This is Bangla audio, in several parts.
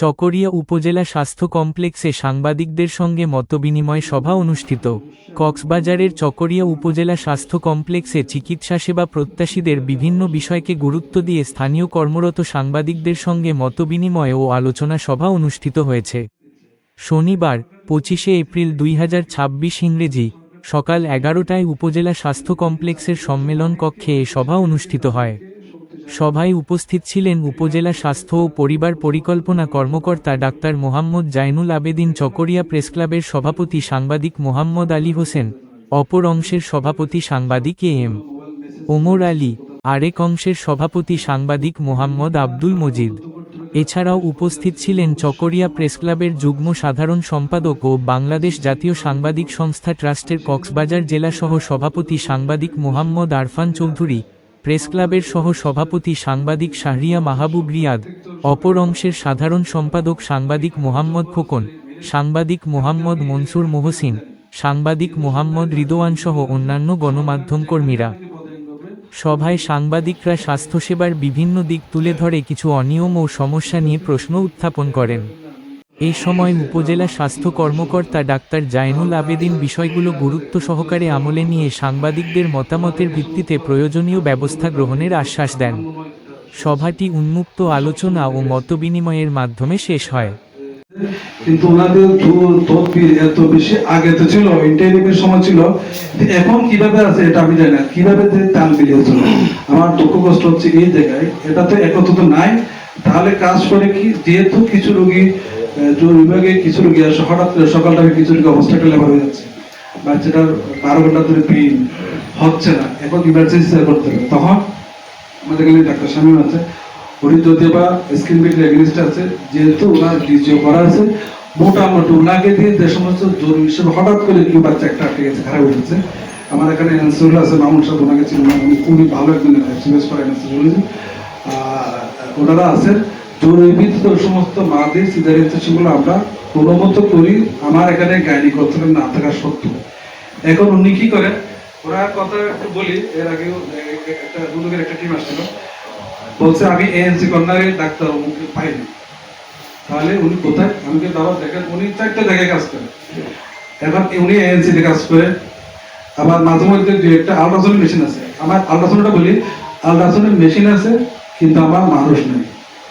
চকরিয়া উপজেলা স্বাস্থ্য কমপ্লেক্সে সাংবাদিকদের সঙ্গে মতবিনিময় সভা অনুষ্ঠিত। কক্সবাজারের চকরিয়া উপজেলা স্বাস্থ্য কমপ্লেক্সে চিকিৎসা সেবা প্রত্যাশীদের বিভিন্ন বিষয়কে গুরুত্ব দিয়ে স্থানীয় কর্মরত সাংবাদিকদের সঙ্গে মতবিনিময় ও আলোচনা সভা অনুষ্ঠিত হয়েছে। শনিবার 25শে এপ্রিল 2026 ইংরেজি সকাল 11টায় উপজেলা স্বাস্থ্য কমপ্লেক্সের সম্মেলন কক্ষে এ সভা অনুষ্ঠিত হয়। সভায় উপস্থিত ছিলেন উপজেলা স্বাস্থ্য ও পরিবার পরিকল্পনা কর্মকর্তা ডাক্তার মোহাম্মদ জাইনুল আবেদিন, চকরিয়া প্রেসক্লাবের সভাপতি সাংবাদিক মোহাম্মদ আলী হোসেন, অপর অংশের সভাপতি সাংবাদিক এম ওমর আলী, আরেক অংশের সভাপতি সাংবাদিক মোহাম্মদ আব্দুল মজিদ। এছাড়াও উপস্থিত ছিলেন চকরিয়া প্রেসক্লাবের যুগ্ম সাধারণ সম্পাদক ও বাংলাদেশ জাতীয় সাংবাদিক সংস্থা ট্রাস্টের কক্সবাজার জেলা সহ সভাপতি সাংবাদিক মোহাম্মদ আরফান চৌধুরী, প্রেসক্লাবের সহ সভাপতি সাংবাদিক শাহরিয়া মাহবুব রিয়াদ, অপর অংশের সাধারণ সম্পাদক সাংবাদিক মোহাম্মদ খোকন, সাংবাদিক মোহাম্মদ মনসুর মোহসিন, সাংবাদিক মোহাম্মদ রিদওয়ান সহ অন্যান্য গণমাধ্যম কর্মীরা। সভায় সাংবাদিকরা স্বাস্থ্যসেবার বিভিন্ন দিক তুলে ধরে কিছু অনিয়ম ও সমস্যা নিয়ে প্রশ্ন উত্থাপন করেন। এই সময় উপজেলা স্বাস্থ্য কর্মকর্তা ডাক্তার জাইনুল আবেদিন বিষয়গুলো গুরুত্ব সহকারে আমলে নিয়ে সাংবাদিকদের মতামতের ভিত্তিতে প্রয়োজনীয় ব্যবস্থা গ্রহণের আশ্বাস দেন। সভাটি উন্মুক্ত আলোচনা ও মতবিনিময়ের মাধ্যমে শেষ হয়। কিন্তু ওনাদের তদবির এত বেশি আগে তো ছিল, ইন্টারভিউর সময় ছিল, এখন কিভাবে আছে এটা আমি জানি না, কিভাবে তাল মিলিয়েছিল। আমার দুঃখ কষ্ট হচ্ছে এই জায়গায়, এটা তো একত্র নাই। তাহলে কাজ করে কি, যেহেতু কিছু রোগী বিভাগে কিছু রোগী আসে, হঠাৎ করে সকালটাকে কিছু রোগী অবস্থাটা লেবার হয়ে যাচ্ছে, বাচ্চাটার 12 ঘন্টা ধরে পেইন হচ্ছে না, এখন ইমার্জেন্সি করতে হবে। তখন আমাদের এখানে ডাক্তার শামীম আছে, উনি যদি বা স্ক্রিন বিট এগেনিস্ট আছে, যেহেতু ওনার ডিজিও করা আছে, মোটামুটি ওনাকে দিয়ে যে সমস্ত জরুরি হিসেবে হঠাৎ করে কেউ বাচ্চা একটা আটকে গেছে, খারাপ হয়ে গেছে। আমার এখানে অ্যান্সার আছে মামুন সাহেব, ওনাকে ছিল না, উনি খুবই ভালো একজন সিরিয়াস করেন ওনারা আছেন। জরুরি সমস্ত মাদের সিজারিয়ানগুলো আমরা কোনো মতো করি, আমার এখানে গাইনি করতে না থাকা সত্ত্বেও। এখন উনি কি করেন, ওরা কথা একটু বলি, এর আগেও একটা দুদকের একটা টিম আসছিল, বলছে আমি এএনসি কর্নারে ডাক্তার অমুকে পাইনি। তাহলে উনি কোথায়, আমাকে বাবা দেখেন, উনি 4টা জায়গায় কাজ করেন। এখন উনি এএনসি তে কাজ করে, আবার মাঝে মধ্যে যে একটা আল্ট্রাসাউন্ড মেশিন আছে, আমার আল্ট্রাসাউন্ডটা বলি, আল্ট্রাসাউন্ডের মেশিন আছে কিন্তু আমার মানুষ নেই,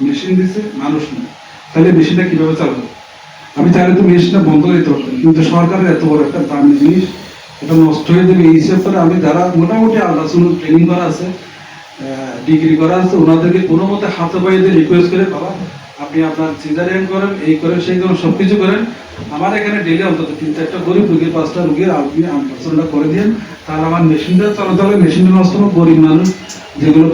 মেশিন দিচ্ছে মানুষ নেই, তাহলে মেশিনটা কিভাবে চালাবো? আমি চাইলে তো মেশিনটা বন্ধ করে দিতে পারতাম, কিন্তু সরকারের এত বড় একটা দামি জিনিস, এটা নষ্ট হয়ে যাবে। এই হিসেবে করে আমি যারা মোটামুটি আল্ট্রাসাউন্ড ট্রেনিং করা আছে, ডিগ্রি করা আছে, ওনাদেরকে কোনো মতে হাতে পায়ে দিয়ে রিকোয়েস্ট করে, বাবা আপনি আপনার সিজারিয়ান করেন, এই করেন সেই করেন, সবকিছু করেন, আমার এখানে ডেলি অন্তত 3-4টা গরিব রোগীর 5টা রোগীর আপনি আল্ট্রাসাউন্ডটা করে দিন, তাহলে আমার মেশিনটা চালাতে হবে। মেশিনটা নষ্ট হবে, গরিব মানুষ যেগুলো